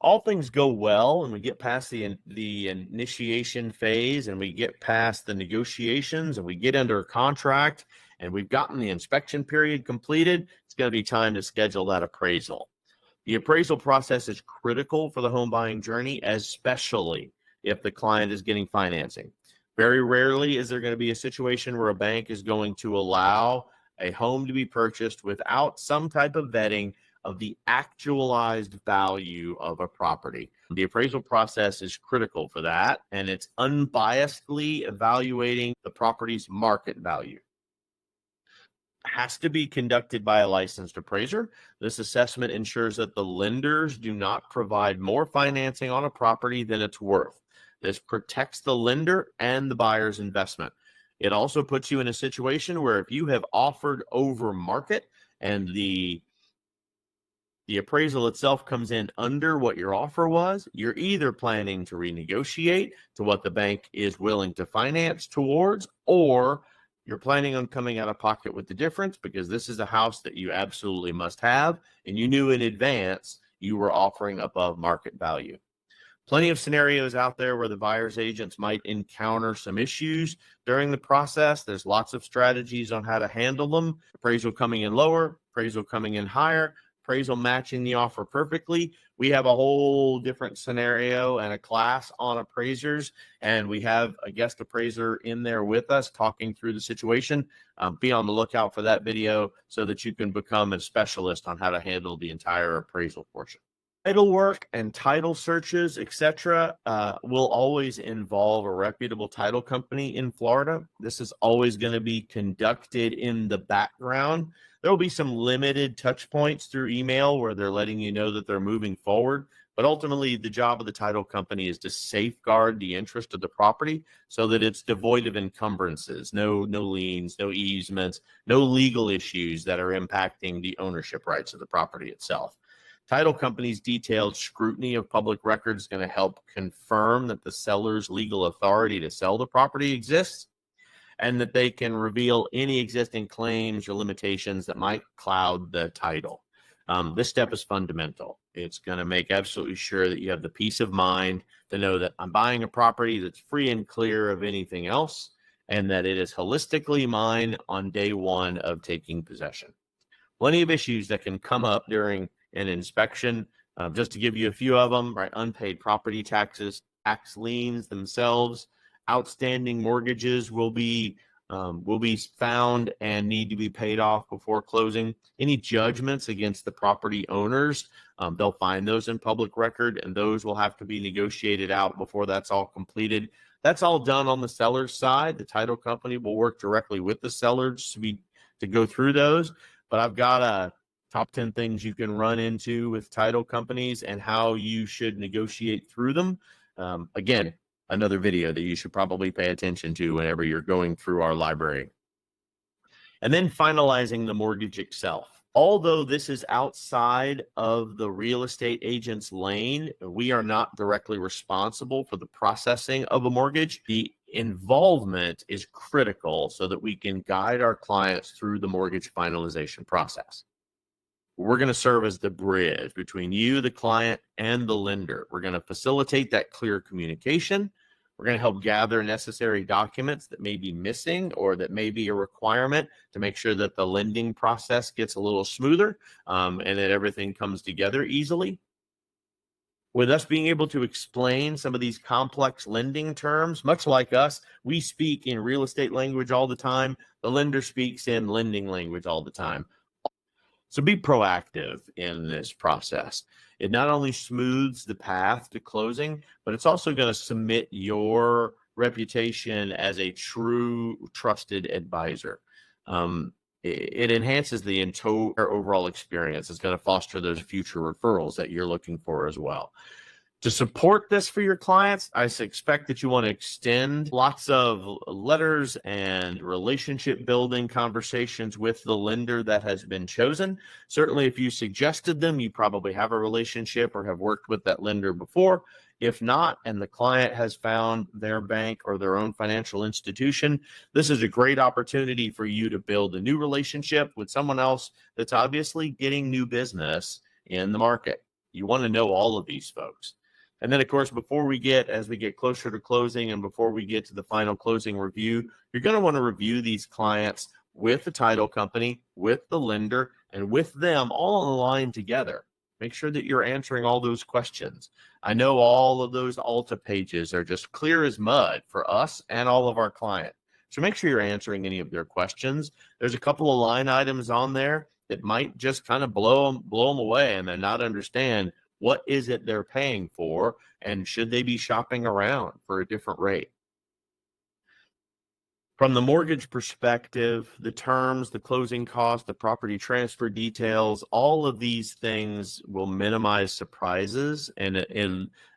all things go well and we get past the initiation phase and we get past the negotiations and we get under a contract and we've gotten the inspection period completed, it's going to be time to schedule that appraisal. The appraisal process is critical for the home buying journey, especially if the client is getting financing. Very rarely is there going to be a situation where a bank is going to allow a home to be purchased without some type of vetting of the actualized value of a property. The appraisal process is critical for that, and it's unbiasedly evaluating the property's market value. Has to be conducted by a licensed appraiser. This assessment ensures that the lenders do not provide more financing on a property than it's worth. This protects the lender and the buyer's investment. It also puts you in a situation where if you have offered over market and the appraisal itself comes in under what your offer was, you're either planning to renegotiate to what the bank is willing to finance towards, or you're planning on coming out of pocket with the difference because this is a house that you absolutely must have, and you knew in advance you were offering above market value. Plenty of scenarios out there where the buyer's agents might encounter some issues during the process. There's lots of strategies on how to handle them. Appraisal coming in lower, appraisal coming in higher, appraisal matching the offer perfectly. We have a whole different scenario and a class on appraisers, and we have a guest appraiser in there with us talking through the situation. Be on the lookout for that video so that you can become a specialist on how to handle the entire appraisal portion. Title work and title searches, etc., will always involve a reputable title company in Florida. This is always going to be conducted in the background. There will be some limited touch points through email where they're letting you know that they're moving forward. But ultimately, the job of the title company is to safeguard the interest of the property so that it's devoid of encumbrances, no liens, no easements, no legal issues that are impacting the ownership rights of the property itself. Title company's detailed scrutiny of public records is going to help confirm that the seller's legal authority to sell the property exists and that they can reveal any existing claims or limitations that might cloud the title. This step is fundamental. It's going to make absolutely sure that you have the peace of mind to know that I'm buying a property that's free and clear of anything else and that it is holistically mine on day one of taking possession. Plenty of issues that can come up during an inspection. Just to give you a few of them, right? Unpaid property taxes, tax liens themselves, outstanding mortgages will be found and need to be paid off before closing. Any judgments against the property owners, they'll find those in public record, and those will have to be negotiated out before that's all completed. That's all done on the seller's side. The title company will work directly with the sellers to go through those. But I've got a top 10 things you can run into with title companies and how you should negotiate through them. Again, another video that you should probably pay attention to whenever you're going through our library. And then finalizing the mortgage itself. Although this is outside of the real estate agent's lane, we are not directly responsible for the processing of a mortgage. The involvement is critical so that we can guide our clients through the mortgage finalization process. We're going to serve as the bridge between you, the client, and the lender. We're going to facilitate that clear communication. We're going to help gather necessary documents that may be missing or that may be a requirement to make sure that the lending process gets a little smoother and that everything comes together easily. With us being able to explain some of these complex lending terms, much like us, we speak in real estate language all the time. The lender speaks in lending language all the time. So be proactive in this process. It not only smooths the path to closing, but it's also going to submit your reputation as a true trusted advisor. It enhances the entire overall experience. It's going to foster those future referrals that you're looking for as well. To support this for your clients, I expect that you want to extend lots of letters and relationship building conversations with the lender that has been chosen. Certainly, if you suggested them, you probably have a relationship or have worked with that lender before. If not, and the client has found their bank or their own financial institution, this is a great opportunity for you to build a new relationship with someone else that's obviously getting new business in the market. You want to know all of these folks. And then, of course, as we get closer to closing and before we get to the final closing review, you're going to want to review these clients with the title company, with the lender, and with them all on the line together. Make sure that you're answering all those questions. I know all of those Alta pages are just clear as mud for us and all of our clients. So make sure you're answering any of their questions. There's a couple of line items on there that might just kind of blow them away and then not understand what is it they're paying for and should they be shopping around for a different rate. From the mortgage perspective, the terms, the closing cost, the property transfer details, all of these things will minimize surprises and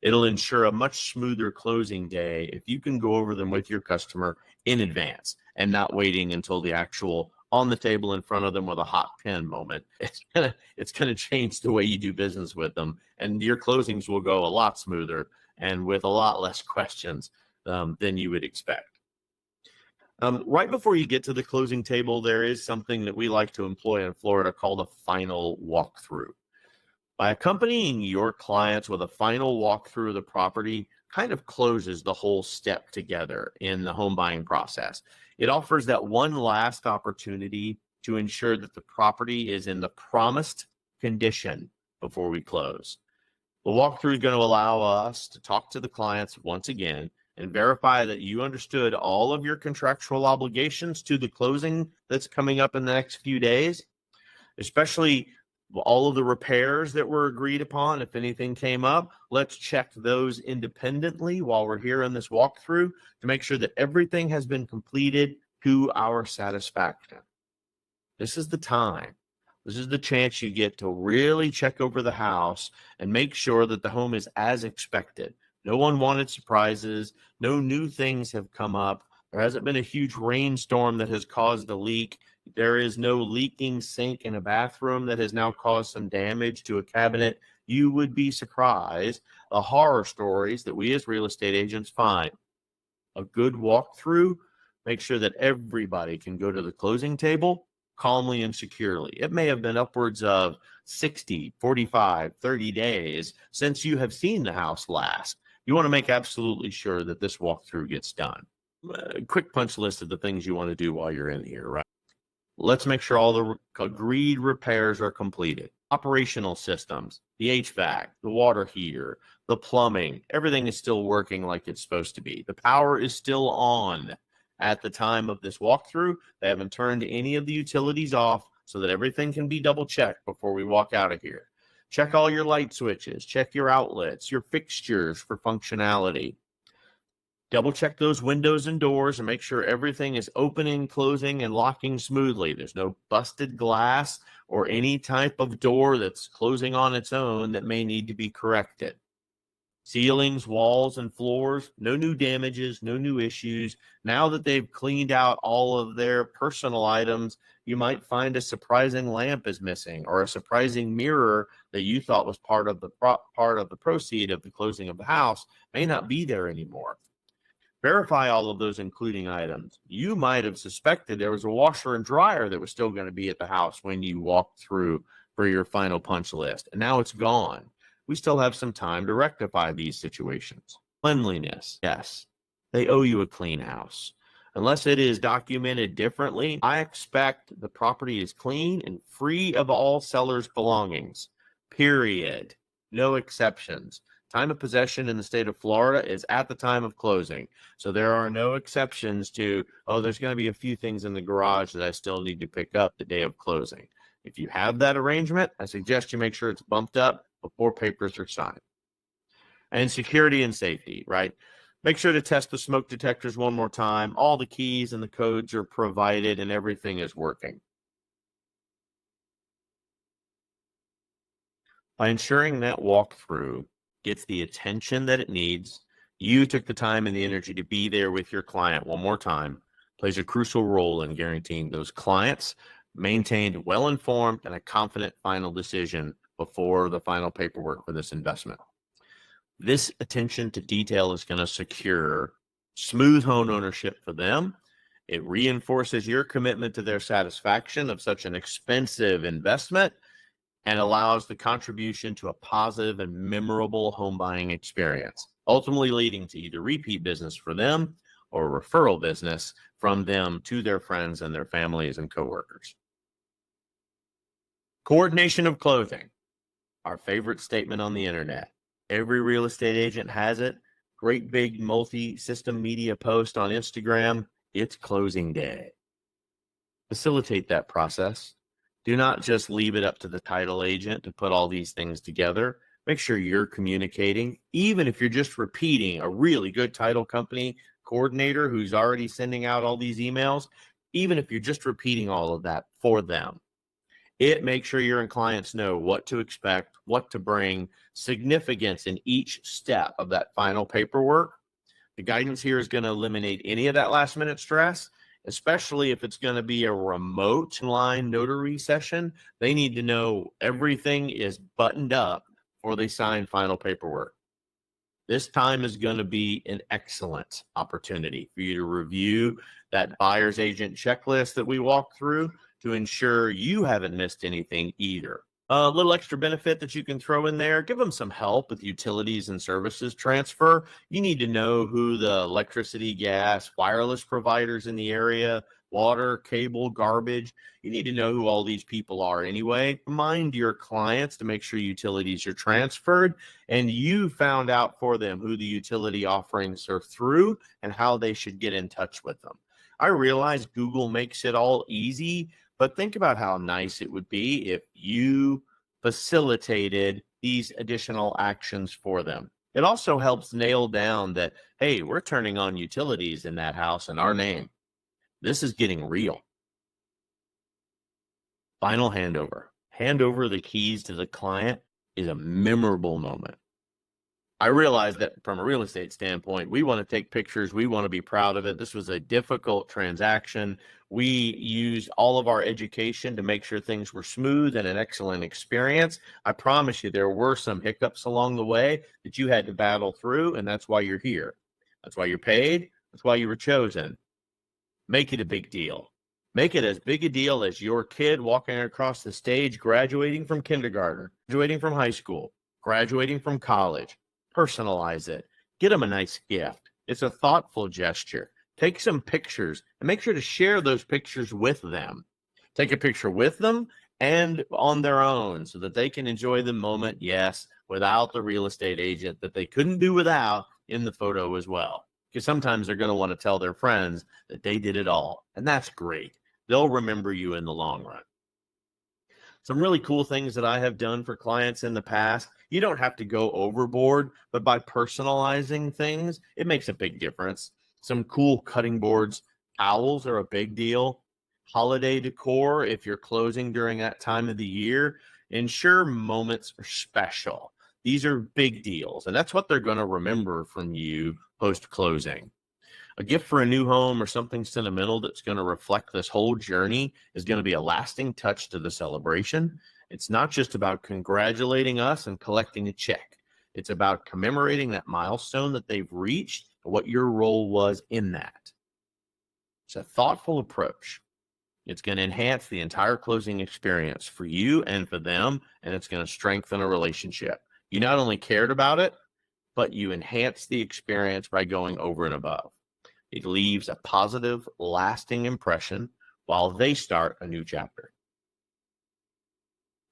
it'll ensure a much smoother closing day if you can go over them with your customer in advance and not waiting until the actual on the table in front of them with a hot pen moment. It's gonna change the way you do business with them, and your closings will go a lot smoother and with a lot less questions than you would expect. Right before you get to the closing table, there is something that we like to employ in Florida called a final walkthrough. By accompanying your clients with a final walkthrough of the property, kind of closes the whole step together in the home buying process. It offers that one last opportunity to ensure that the property is in the promised condition before we close. The walkthrough is going to allow us to talk to the clients once again and verify that you understood all of your contractual obligations to the closing that's coming up in the next few days, especially all of the repairs that were agreed upon. If anything came up, let's check those independently while we're here in this walkthrough to make sure that everything has been completed to our satisfaction. This is the time. This is the chance you get to really check over the house and make sure that the home is as expected. No unwanted surprises. No new things have come up. There hasn't been a huge rainstorm that has caused a leak. There is no leaking sink in a bathroom that has now caused some damage to a cabinet. You would be surprised the horror stories that we as real estate agents find. A good walkthrough makes sure that everybody can go to the closing table calmly and securely. It may have been upwards of 60, 45, 30 days since you have seen the house last. You want to make absolutely sure that this walkthrough gets done. A quick punch list of the things you want to do while you're in here, right? Let's make sure all the agreed repairs are completed. Operational systems, the HVAC, the water heater, the plumbing, everything is still working like it's supposed to be. The power is still on at the time of this walkthrough. They haven't turned any of the utilities off so that everything can be double checked before we walk out of here. Check all your light switches, check your outlets, your fixtures for functionality. Double check those windows and doors and make sure everything is opening, closing, and locking smoothly. There's no busted glass or any type of door that's closing on its own that may need to be corrected. Ceilings, walls, and floors, no new damages, no new issues. Now that they've cleaned out all of their personal items, you might find a surprising lamp is missing or a surprising mirror that you thought was part of the proceed of the closing of the house may not be there anymore. Verify all of those including items. You might have suspected there was a washer and dryer that was still going to be at the house when you walked through for your final punch list, and now it's gone. We still have some time to rectify these situations. Cleanliness, yes, they owe you a clean house. Unless it is documented differently, I expect the property is clean and free of all seller's belongings, period. No exceptions. Time of possession in the state of Florida is at the time of closing. So there are no exceptions to, oh, there's going to be a few things in the garage that I still need to pick up the day of closing. If you have that arrangement, I suggest you make sure it's bumped up before papers are signed. And security and safety, right? Make sure to test the smoke detectors one more time. All the keys and the codes are provided and everything is working. By ensuring that walkthrough gets the attention that it needs, you took the time and the energy to be there with your client one more time, plays a crucial role in guaranteeing those clients maintained well-informed and a confident final decision before the final paperwork for this investment. This attention to detail is going to secure smooth home ownership for them. It reinforces your commitment to their satisfaction of such an expensive investment. and allows the contribution to a positive and memorable home buying experience, ultimately leading to either repeat business for them or referral business from them to their friends and their families and coworkers. Coordination of closing, our favorite statement on the internet. Every real estate agent has it. Great big multi-system media post on Instagram. It's closing day. Facilitate that process. Do not just leave it up to the title agent to put all these things together. Make sure you're communicating, even if you're just repeating a really good title company coordinator who's already sending out all these emails, even if you're just repeating all of that for them. It makes sure your clients know what to expect, what to bring, significance in each step of that final paperwork. The guidance here is going to eliminate any of that last minute stress, especially if it's going to be a remote line notary session. They need to know everything is buttoned up before they sign final paperwork. This time is going to be an excellent opportunity for you to review that buyer's agent checklist that we walked through to ensure you haven't missed anything either. A little extra benefit that you can throw in there, give them some help with utilities and services transfer. You need to know who the electricity, gas, wireless providers in the area, water, cable, garbage. You need to know who all these people are anyway. Remind your clients to make sure utilities are transferred and you found out for them who the utility offerings are through and how they should get in touch with them. I realize Google makes it all easy, but think about how nice it would be if you facilitated these additional actions for them. It also helps nail down that, hey, we're turning on utilities in that house in our name. This is getting real. Final handover. Hand over the keys to the client is a memorable moment. I realize that from a real estate standpoint, we want to take pictures. We want to be proud of it. This was a difficult transaction. We used all of our education to make sure things were smooth and an excellent experience. I promise you, there were some hiccups along the way that you had to battle through, and that's why you're here. That's why you're paid. That's why you were chosen. Make it a big deal. Make it as big a deal as your kid walking across the stage, graduating from kindergarten, graduating from high school, graduating from college. Personalize it. Get them a nice gift. It's a thoughtful gesture. Take some pictures and make sure to share those pictures with them. Take a picture with them and on their own so that they can enjoy the moment, yes, without the real estate agent that they couldn't do without in the photo as well. Because sometimes they're going to want to tell their friends that they did it all, and that's great. They'll remember you in the long run. Some really cool things that I have done for clients in the past. You don't have to go overboard, but by personalizing things, it makes a big difference. Some cool cutting boards. Owls are a big deal. Holiday decor, if you're closing during that time of the year, ensure moments are special. These are big deals, and that's what they're going to remember from you post-closing. A gift for a new home or something sentimental that's going to reflect this whole journey is going to be a lasting touch to the celebration. It's not just about congratulating us and collecting a check. It's about commemorating that milestone that they've reached and what your role was in that. It's a thoughtful approach. It's going to enhance the entire closing experience for you and for them, and it's going to strengthen a relationship. You not only cared about it, but you enhance the experience by going over and above. It leaves a positive, lasting impression while they start a new chapter.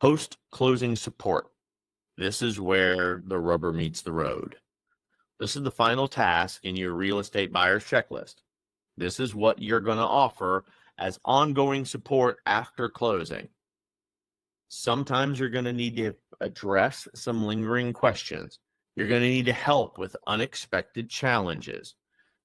Post-closing support. This is where the rubber meets the road. This is the final task in your real estate buyer's checklist. This is what you're going to offer as ongoing support after closing. Sometimes you're going to need to address some lingering questions. You're going to need to help with unexpected challenges.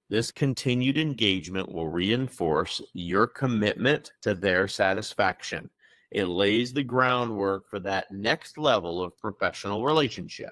This continued engagement will reinforce your commitment to their satisfaction. It lays the groundwork for that next level of professional relationship.